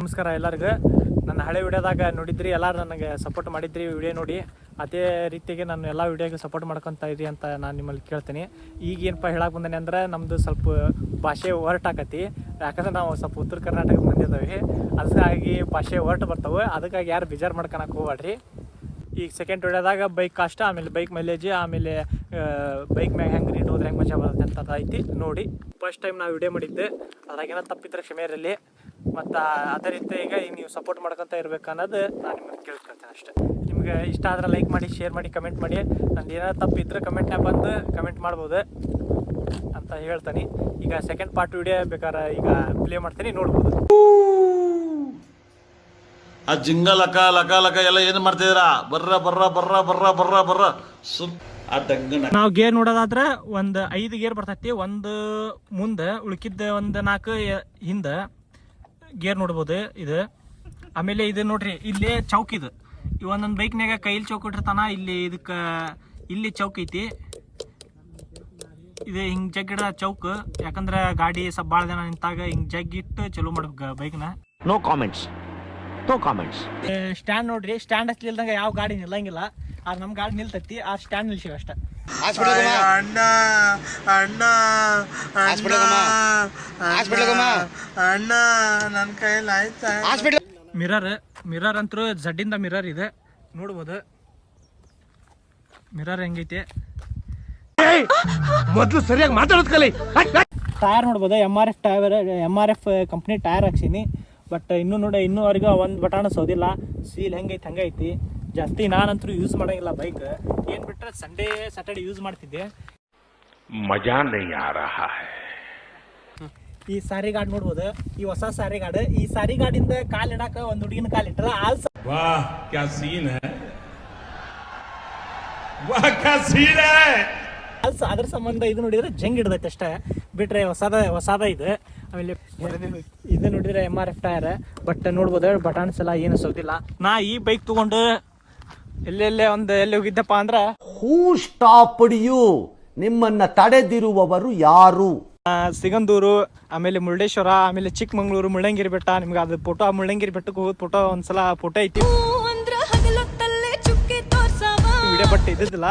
ನಮಸ್ಕಾರ ಎಲ್ಲರಿಗೂ. ನನ್ನ ಹಳೆ ವಿಡಿಯೋದಾಗ ನೋಡಿದ್ರಿ, ಎಲ್ಲರೂ ನನಗೆ ಸಪೋರ್ಟ್ ಮಾಡಿದ್ರಿ ವಿಡಿಯೋ ನೋಡಿ. ಅದೇ ರೀತಿಗೆ ನಾನು ಎಲ್ಲ ವಿಡಿಯೋಗೆ ಸಪೋರ್ಟ್ ಮಾಡ್ಕೊತಾ ಇರಿ ಅಂತ ನಾನು ನಿಮ್ಮಲ್ಲಿ ಕೇಳ್ತೀನಿ. ಈಗ ಏನಪ್ಪ ಹೇಳಕ್ಕೆ ಬಂದೇನೆ ಅಂದ್ರೆ, ನಮ್ಮದು ಸ್ವಲ್ಪ ಭಾಷೆ ಹೊರಟಾಕತಿ. ಯಾಕಂದ್ರೆ ನಾವು ಸ್ವಲ್ಪ ಉತ್ತರ ಕರ್ನಾಟಕದ ಬಂದಿದ್ದೇವೆ, ಅದಕ್ಕಾಗಿ ಭಾಷೆ ಹೊರಟು ಬರ್ತಾವೆ. ಅದಕ್ಕಾಗಿ ಯಾರು ಬೇಜಾರು ಮಾಡ್ಕೊಳಕ್ಕೆ ಹೋಗ್ಬೇಡ್ರಿ. ಈಗ ಸೆಕೆಂಡ್ ವಿಡಿಯೋದಾಗ ಬೈಕ್ ಕಾಸ್ಟ್, ಆಮೇಲೆ ಬೈಕ್ ಮೈಲೇಜ್, ಆಮೇಲೆ ಬೈಕ್ ಮ್ಯಾಗ ಹೆಂಗೆ ರೀಡ್ ಹೋದ್ರೆ ಹೆಂಗೆ ಮಜಾ ಬರುತ್ತೆ ಅಂತ ಐತಿ ನೋಡಿ. ಫಸ್ಟ್ ಟೈಮ್ ನಾವು ವಿಡಿಯೋ ಮಾಡಿದ್ದೆ, ಅದ್ರಾಗೇನೋ ತಪ್ಪಿದ್ರೆ ಕ್ಷಮೆ ಇರಲಿ. ಮತ್ತು ಅದೇ ರೀತಿ ಈಗ ನೀವು ಸಪೋರ್ಟ್ ಮಾಡ್ಕೊತ ಇರ್ಬೇಕು ಅನ್ನೋದು ನಾನು ನಿಮಗೆ ಕೇಳ್ಕೊಳ್ತೇನೆ ಅಷ್ಟೇ. ನಿಮಗೆ ಇಷ್ಟ ಆದ್ರೆ ಲೈಕ್ ಮಾಡಿ, ಶೇರ್ ಮಾಡಿ, ಕಮೆಂಟ್ ಮಾಡಿ. ನಂದು ಏನಾದ್ರು ತಪ್ಪಿದ್ರೆ ಕಮೆಂಟ್ನಾಗ ಬಂದು ಕಮೆಂಟ್ ಮಾಡ್ಬೋದು ಅಂತ ಹೇಳ್ತೀನಿ. ಈಗ ಸೆಕೆಂಡ್ ಪಾರ್ಟ್ ವಿಡಿಯೋ ಬೇಕಾದ್ರೆ ಈಗ ಪ್ಲೇ ಮಾಡ್ತೀನಿ, ನೋಡ್ಬೋದು. ಆ ಜಿಂಗ ಲಕ ಲಕ ಲಕ ಎಲ್ಲ ಏನು ಮಾಡ್ತಿದ್ದೀರಾ? ಬರ್ರ ಬರ್ರ ಬರ್ರ ಬರ್ರ ಬರ್ರ ಬರ್ರ ಆ ಡಂಗನ ನಾವು ಗೇರ್ ನೋಡೋದಾದ್ರೆ ಒಂದು 5 ಗೇರ್ ಬರ್ತೈತಿ. ಒಂದು ಮುಂದೆ, ಉಳ್ಕಿದ್ದ ಒಂದು 4 ಹಿಂದೆ ಗೇರ್ ನೋಡ್ಬೋದು ಇದು. ಆಮೇಲೆ ಇದು ನೋಡ್ರಿ, ಇಲ್ಲಿ ಚೌಕ್ ಇದು. ಒಂದೊಂದು ಬೈಕ್ನಾಗ ಕೈಲಿ ಚೌಕ್ ಇಟ್ಟಿರ್ತಾನ. ಇಲ್ಲಿ ಇದಕ್ಕೆ ಇಲ್ಲಿ ಚೌಕ್ ಐತಿ. ಇದು ಹಿಂಗೆ ಜಗ್ಗಿಡ ಚೌಕ್, ಯಾಕಂದ್ರೆ ಗಾಡಿ ಸ್ವಲ್ಪ ಭಾಳ ಜನ ನಿಂತಾಗ ಹಿಂಗೆ ಜಗ್ಗಿಟ್ಟು ಚಲೋ ಮಾಡ್ಬೇಕು ಬೈಕ್ನ. No comments. ಸ್ಟ್ಯಾಂಡ್ ನೋಡ್ರಿ, ಸ್ಟ್ಯಾಂಡ್ ಹಚ್ಲಿಲ್ದಂಗೆ ಯಾವ ಗಾಡಿ ನಿಲ್ಲಂಗಿಲ್ಲ. ಆದ್ರೆ ನಮ್ಮ ಗಾಡಿ ನಿಲ್ತೈತಿ, ಆ ಸ್ಟ್ಯಾಂಡ್ ನಿಲ್ಸಿವಿ ಅಷ್ಟೇ. ಮಿರರ್ ಅಂತೂ ಜಡ್ಡಿಂದ ಮಿರರ್ ಇದೆ, ನೋಡ್ಬೋದು. ಮಿರರ್ ಹೆಂಗೈತಿ ಮೊದಲು ಸರಿಯಾಗಿ ಮಾತಾಡೋದು ಕಲಿ. ಟೈರ್ ನೋಡ್ಬೋದು, MRF ಕಂಪ್ನಿ ಟೈರ್ ಹಾಕ್ಸೀನಿ. ಬಟ್ ಇನ್ನೂವರೆಗೂ ಒಂದು ಬಟಾಣ ಸೋದಿಲ್ಲ. ಸೀಲ್ ಹೆಂಗೈತಿ ಹಂಗೈತಿ. ಜಾಸ್ತಿ ನಾನಂತೂ ಯೂಸ್ ಮಾಡೋಂಗಿಲ್ಲ ಬೈಕ್. ಏನು ಬಿಟ್ಟರೆ ಸಂಡೇ ಸ್ಯಾಟರ್ಡೆ ಯೂಸ್ ಮಾಡ್ತಿದ್ದೆ. ಮಜಾ ನಹೀ ಆ ರಹಾ ಹೈ. ಈ ಸಾರಿ ಗಾಡಿ ನೋಡ್ಬೋದು, ಈ ಹೊಸ ಸಾರಿ ಗಾಡಿ. ಈ ಸಾರಿ ಗಾಡಿಯಿಂದ ಕಾಲ್ ಇಡಾಕ ಒಂದು ಹುಡುಗಿನ ಕಾಲ್ ಇಟ್ಟರ ಆಲ್ಸ. ವಾಹ್ ಕ್ಯಾ ಸೀನ್ ಹೈ, ವಾಹ್ ಕ್ಯಾ ಸೀನ್ ಹೈ. ಆಲ್ಸ ಅದ್ರ ಸಂಬಂಧ ಇದು ನೋಡಿದ್ರೆ ಜಂಗ್ ಹಿಡ್ದೈತೆ ಅಷ್ಟೇ, ಬಿಟ್ರೆ ಹೊಸದ ಇದು. ಆಮೇಲೆ ಇದು ನೋಡಿದ್ರೆ MRF ಟೈರ್. ಬಟ್ ನೋಡ್ಬೋದು ಬಟಾನ್ಸ್ ಎಲ್ಲ ಏನು ಸೋದಿಲ್ಲ. ನಾ ಈ ಬೈಕ್ ತಗೊಂಡು ಎಲ್ಲಿ ಹೋಗಿದ್ದಪ್ಪ ಅಂದ್ರೆ, ಹೂ ಸ್ಟಾಪ್ಡ್ ಯು? ನಿಮ್ಮನ್ನ ತಡೆದಿರುವವರು ಯಾರು? ಸಿಗಂದೂರು, ಆಮೇಲೆ ಮುರುಡೇಶ್ವರ, ಆಮೇಲೆ ಚಿಕ್ಕಮಂಗ್ಳೂರು, ಮುಳ್ಳಂಗಿರಿ ಬೆಟ್ಟ. ನಿಮ್ಗೆ ಅದು ಫೋಟೋ ಮುಳ್ಳಂಗಿರಿ ಬೆಟ್ಟಕ್ಕೆ ಹೋಗೋದು ಫೋಟೋ ಒಂದ್ಸಲ ಫೋಟೋ ಐತಿ ವಿಡಿಯೋ. ಬಟ್ ಇದ್ದಿದ್ದಿಲ್ಲ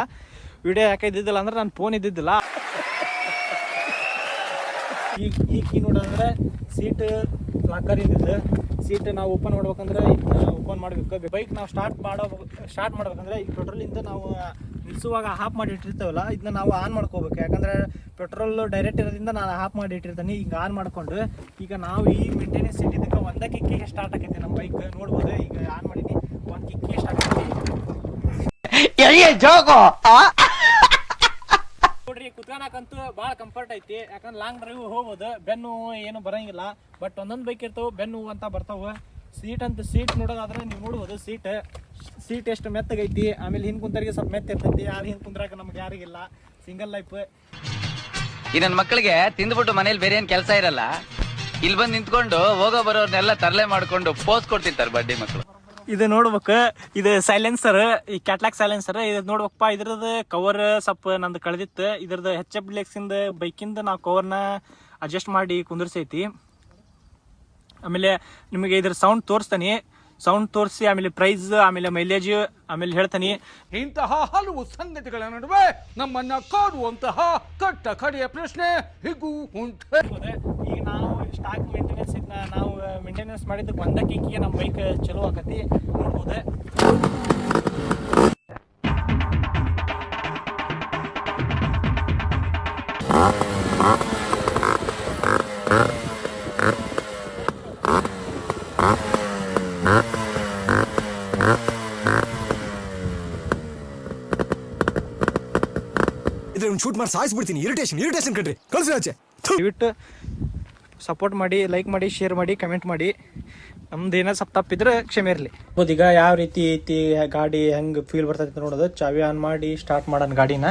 ವಿಡಿಯೋ, ಯಾಕೆ ಇದ್ದಿದ್ದಿಲ್ಲ ಅಂದ್ರೆ ನನ್ನ ಫೋನ್ ಇದ್ದಿದ್ದಿಲ್ಲ. ಈ ಕೀ ನೋಡೋದಂದ್ರೆ ಸೀಟ್ ಲಾಕರ್ ಇದ್ದಿದ್ದು. ಸೀಟ್ ನಾವು ಓಪನ್ ಮಾಡ್ಬೇಕಂದ್ರೆ ಓಪನ್ ಮಾಡಬೇಕು. ಬೈಕ್ ನಾವು ಸ್ಟಾರ್ಟ್ ಮಾಡ್ಬೇಕಂದ್ರೆ ಈ ಪೆಟ್ರೋಲಿಂದ ನಾವು ನಿಲ್ಲಿಸುವಾಗ ಹಾಫ್ ಮಾಡಿ ಇಟ್ಟಿರ್ತೇವಲ್ಲ, ಇದನ್ನ ನಾವು ಆನ್ ಮಾಡ್ಕೋಬೇಕು. ಯಾಕಂದ್ರೆ ಪೆಟ್ರೋಲ್ ಡೈರೆಕ್ಟ್ ಇರೋದ್ರಿಂದ ನಾನು ಹಾಫ್ ಮಾಡಿ ಇಟ್ಟಿರ್ತೀನಿ. ಈಗ ಆನ್ ಮಾಡ್ಕೊಂಡು ಈಗ ನಾವು ಈ ಮೇಂಟೆನೆನ್ಸ್ ಸೀಟ್ ಇದಕ್ಕೆ ಒಂದೇ ಕಿಕ್ಕಿಗೆ ಸ್ಟಾರ್ಟ್ ಆಗೈತೆ ನಮ್ಮ ಬೈಕ್. ನೋಡ್ಬೋದು, ಈಗ ಆನ್ ಮಾಡೀನಿ, ಒಂದು ಕಿಕ್ಕಿಗೆ ಸ್ಟಾರ್ಟ್ ಆಗೈತಿ. ನೋಡ್ರಿ, ಕುತ್ಕೊಳಕಂತೂ ಭಾಳ ಕಂಫರ್ಟ್ ಐತಿ. ಯಾಕಂದ್ರೆ ಲಾಂಗ್ ಡ್ರೈವ್ ಹೋಗ್ಬೋದು, ಬೆನ್ನು ಏನು ಬರಂಗಿಲ್ಲ. ಬಟ್ ಒಂದೊಂದು ಬೈಕ್ ಇರ್ತಾವೆ ಬೆನ್ನು ಅಂತ ಬರ್ತಾವೆ. ಸೀಟ್ ನೋಡೋದಾದ್ರೆ ನೀವು ನೋಡ್ಬೋದು, ಸೀಟ್ ಎಷ್ಟು ಮೆತ್ತಗೈತಿ. ಆಮೇಲೆ ಹಿಂದೆ ಕುಂತರಿಗೆ ಸ್ವಲ್ಪ ಮೆತ್ತ ಇರ್ತೈತಿ. ಯಾರು ಹಿಂದೆ ಕುಂದ್ರಾಕ ನಮ್ಗೆ ಯಾರಿಗಿಲ್ಲ, ಸಿಂಗಲ್ ಲೈಫ್. ಈ ನನ್ನ ಮಕ್ಕಳಿಗೆ ತಿಂದ್ಬಿಟ್ಟು ಮನೇಲಿ ಬೇರೆ ಏನ್ ಕೆಲಸ ಇರಲ್ಲ, ಇಲ್ಲಿ ಬಂದು ನಿಂತ್ಕೊಂಡು ಹೋಗೋ ಬರೋರ್ನೆಲ್ಲ ತರಲೆ ಮಾಡ್ಕೊಂಡು ಪೋಸ್ ಕೊಡ್ತಿರ್ತಾರೆ ಬಡ್ಡಿ ಮಕ್ಕಳು. ಇದು ನೋಡ್ಬೇಕು, ಇದು ಸೈಲೆನ್ಸರ್, ಈ ಕ್ಯಾಟ್ಲಾಕ್ ಸೈಲೆನ್ಸರ್. ಇದು ನೋಡ್ಬೇಕಪ್ಪ, ಇದ್ರದ್ದು ಕವರ್ ಸ್ವಲ್ಪ ನಂದು ಕಳೆದಿತ್ತು. ಇದ್ರದ್ದು HF ಲೆಕ್ಸಿಂದ ಬೈಕಿಂದ ನಾವು ಕವರ್ನ ಅಡ್ಜಸ್ಟ್ ಮಾಡಿ ಕುಂದಿರ್ಸೈತಿ. ಆಮೇಲೆ ನಿಮಗೆ ಇದ್ರ ಸೌಂಡ್ ತೋರಿಸಿ, ಆಮೇಲೆ ಪ್ರೈಸ್, ಆಮೇಲೆ ಮೈಲೇಜ್, ಆಮೇಲೆ ಹೇಳ್ತಾನೆ. ಇಂತಹ ಹಲವು ಸಂಗತಿಗಳ ನಡುವೆ ನಮ್ಮನ್ನ ಕಾಡುವಂತಹ ಕಟ್ಟ ಕಡೆಯ ಪ್ರಶ್ನೆ ಹೀಗೂ ಉಂಟು. ಈಗ ನಾವು ಸ್ಟಾಕ್ ಮೇಂಟೆನೆನ್ಸ್ ನಾವು ಮೇಂಟೆನೆನ್ಸ್ ಮಾಡಿದ್ದಕ್ಕೆ ಒಂದೇ ಕಿಕ್ಕಿಗೆ ನಮ್ಮ ಬೈಕ್ ಚಲೋ ಆಕತಿ, ನೋಡ್ಬೋದು. ಶೂಟ್ ಮಾಡಿ ಸಾಯಿಸ್ಬಿಡ್ತೀನಿ. ಇರಿಟೇಷನ್ ಕಣ್ರಿ, ಕಳ್ಸಿ ಆಚೆ. ದಯವಿಟ್ಟು ಸಪೋರ್ಟ್ ಮಾಡಿ, ಲೈಕ್ ಮಾಡಿ, ಶೇರ್ ಮಾಡಿ, ಕಮೆಂಟ್ ಮಾಡಿ. ನಮ್ದು ಏನೋ ಸ್ವಲ್ಪ ತಪ್ಪಿದ್ರೆ ಕ್ಷಮೆ ಇರಲಿ. ಈಗ ಯಾವ ರೀತಿ ಐತಿ ಗಾಡಿ, ಹೆಂಗೆ ಫೀಲ್ ಬರ್ತೈತಿ ನೋಡೋದು. ಚಾವಿ ಆನ್ ಮಾಡಿ ಸ್ಟಾರ್ಟ್ ಮಾಡೋಣ ಗಾಡಿನ.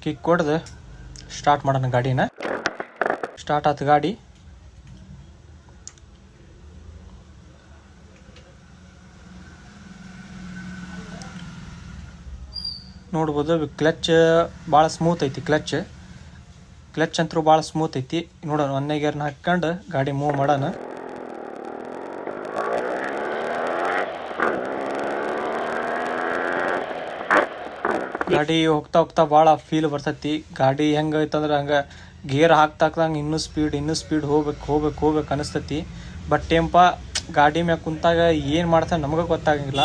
ಕಿಕ್ ಕೊಡ್ದು ಸ್ಟಾರ್ಟ್ ಮಾಡೋಣ ಗಾಡಿನ. ಸ್ಟಾರ್ಟ್ ಆಯ್ತು ಗಾಡಿ. ನೋಡ್ಬೋದು ಕ್ಲಚ್ ಭಾಳ ಸ್ಮೂತ್ ಐತಿ ಕ್ಲಚ್. ಕ್ಲಚ್ ಅಂತೂ ಭಾಳ ಸ್ಮೂತ್ ಐತಿ. ನೋಡೋಣ, 1ನೇ ಗೇರ್ನ ಹಾಕ್ಕೊಂಡು ಗಾಡಿ ಮೂವ್ ಮಾಡೋಣ. ಗಾಡಿ ಹೋಗ್ತಾ ಹೋಗ್ತಾ ಭಾಳ ಫೀಲ್ ಬರ್ತೈತಿ. ಗಾಡಿ ಹೆಂಗೆ ಐತಂದ್ರೆ ಹಂಗೆ ಗೇರ್ ಹಾಕ್ತಾಕ್ದಂಗೆ ಇನ್ನೂ ಸ್ಪೀಡ್ ಹೋಗ್ಬೇಕು ಅನಿಸ್ತೈತಿ. ಬಟ್ ಗಾಡಿ ಮ್ಯಾಗ ಕುಂತಾಗ ಏನು ಮಾಡ್ತಾನೆ ನಮಗೆ ಗೊತ್ತಾಗಂಗಿಲ್ಲ.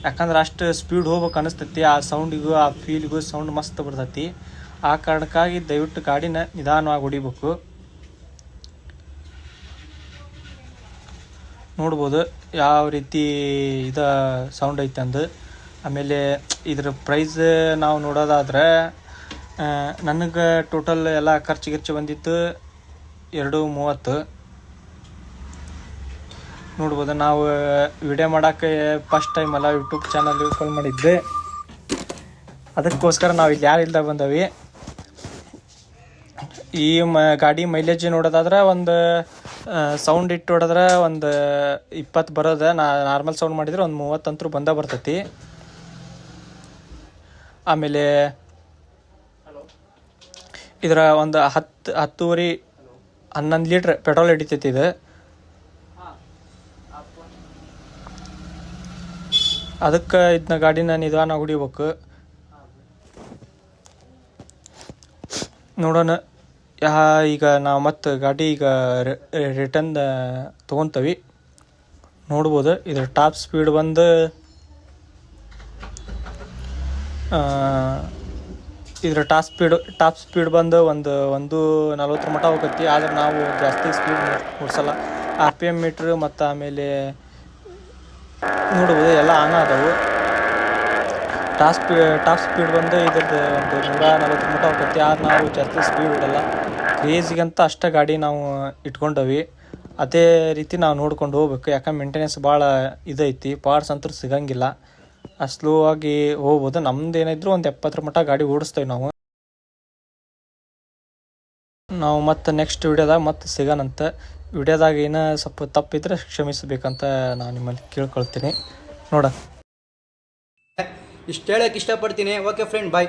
ಯಾಕಂದ್ರೆ ಅಷ್ಟು ಸ್ಪೀಡ್ ಹೋಗ್ಬೇಕು ಅನಿಸ್ತೈತಿ. ಆ ಸೌಂಡಿಗೂ ಆ ಫೀಲಿಗೂ ಸೌಂಡ್ ಮಸ್ತ್ ಬರ್ತೈತಿ. ಆ ಕಾರಣಕ್ಕಾಗಿ ದಯವಿಟ್ಟು ಗಾಡಿನ ನಿಧಾನವಾಗಿ ಹೊಡಿಬೇಕು. ನೋಡ್ಬೋದು ಯಾವ ರೀತಿ ಸೌಂಡ್ ಐತೆ ಅಂದು. ಆಮೇಲೆ ಇದ್ರ ಪ್ರೈಸ್ ನಾವು ನೋಡೋದಾದ್ರೆ ನನಗೆ ಟೋಟಲ್ ಎಲ್ಲ ಖರ್ಚು ಬಂದಿತ್ತು 230. ನೋಡ್ಬೋದು, ನಾವು ವಿಡಿಯೋ ಮಾಡೋಕ್ಕೆ ಫಸ್ಟ್ ಟೈಮ್ ಅಲ್ಲ ಯೂಟ್ಯೂಬ್ ಚಾನಲ್ ಓಪನ್ ಮಾಡಿದ್ದೆ. ಅದಕ್ಕೋಸ್ಕರ ನಾವು ಇಲ್ಲಿ ಯಾರು ಇಲ್ದಾಗ ಬಂದವಿ. ಈ ಗಾಡಿ ಮೈಲೇಜ್ ನೋಡೋದಾದ್ರೆ ಒಂದು ಸೌಂಡ್ ಇಟ್ಟು ಹೊಡೆದ್ರೆ ಒಂದು 20 ಬರೋದು. ನಾರ್ಮಲ್ ಸೌಂಡ್ ಮಾಡಿದರೆ ಒಂದು 30 ಅಂತೂ ಬರ್ತೈತಿ. ಆಮೇಲೆ ಇದರ ಒಂದು 10-11 ಲೀಟ್ರ್ ಪೆಟ್ರೋಲ್ ಹಿಡಿತೈತಿ ಇದು. ಅದಕ್ಕೆ ಇದನ್ನ ಗಾಡಿನ ನಿಧಾನ ಹೊಡಿಬೇಕು. ನೋಡೋಣ, ಈಗ ನಾವು ಮತ್ತೆ ಗಾಡಿ ಈಗ ರಿಟರ್ನ್ ತೊಗೊತೀವಿ. ನೋಡ್ಬೋದು ಇದ್ರ ಟಾಪ್ ಸ್ಪೀಡ್ ಬಂದು ಬಂದು ಒಂದು 140 ಮಟ್ಟ ಹೋಗತ್ತಿ. ಆದರೆ ನಾವು ಜಾಸ್ತಿ ಸ್ಪೀಡ್ ಓಡಿಸಲ್ಲ. RPM ಮೀಟ್ರ್ ಮತ್ತು ಆಮೇಲೆ ನೋಡ್ಬೋದು ಎಲ್ಲ ಆನ್ ಆದವು. ಟಾಪ್ ಸ್ಪೀಡ್ ಬಂದು ಇದ್ರದ್ದು ಒಂದು 140 ಮಟ್ಟ ಹೋಗತ್ತಿ. ಆದರೆ ನಾವು ಜಾಸ್ತಿ ಸ್ಪೀಡ್ ಇಡಲ್ಲ. ಕ್ರೇಜಿಗಂತ ಅಷ್ಟೇ ಗಾಡಿ ನಾವು ಇಟ್ಕೊಂಡವಿ. ಅದೇ ರೀತಿ ನಾವು ನೋಡ್ಕೊಂಡು ಹೋಗ್ಬೇಕು. ಯಾಕಂದ್ರೆ ಮೇಂಟೆನೆನ್ಸ್ ಭಾಳ ಇದೈತಿ. ಪಾರ್ಟ್ಸ್ ಅಂತೂ ಸಿಗಂಗಿಲ್ಲ. ಸ್ಲೋ ಆಗಿ ಹೋಗ್ಬೋದು. ನಮ್ದು ಏನಿದ್ರು ಒಂದು 70 ಮಟ್ಟ ಗಾಡಿ ಓಡಿಸ್ತೇವೆ ನಾವು ಮತ್ತೆ ನೆಕ್ಸ್ಟ್ ವಿಡಿಯೋದಾಗ ಮತ್ತೆ ಸಿಗೋಣಂತ. ವಿಡಿಯೋದಾಗ ಏನೋ ಸ್ವಲ್ಪ ತಪ್ಪಿದ್ರೆ ಕ್ಷಮಿಸಬೇಕಂತ ನಾನು ನಿಮ್ಮಲ್ಲಿ ಕೇಳ್ಕೊಳ್ತೀನಿ. ನೋಡ ಇಷ್ಟು ಹೇಳಕ್ಕೆ ಇಷ್ಟಪಡ್ತೀನಿ. ಓಕೆ ಫ್ರೆಂಡ್, ಬಾಯ್.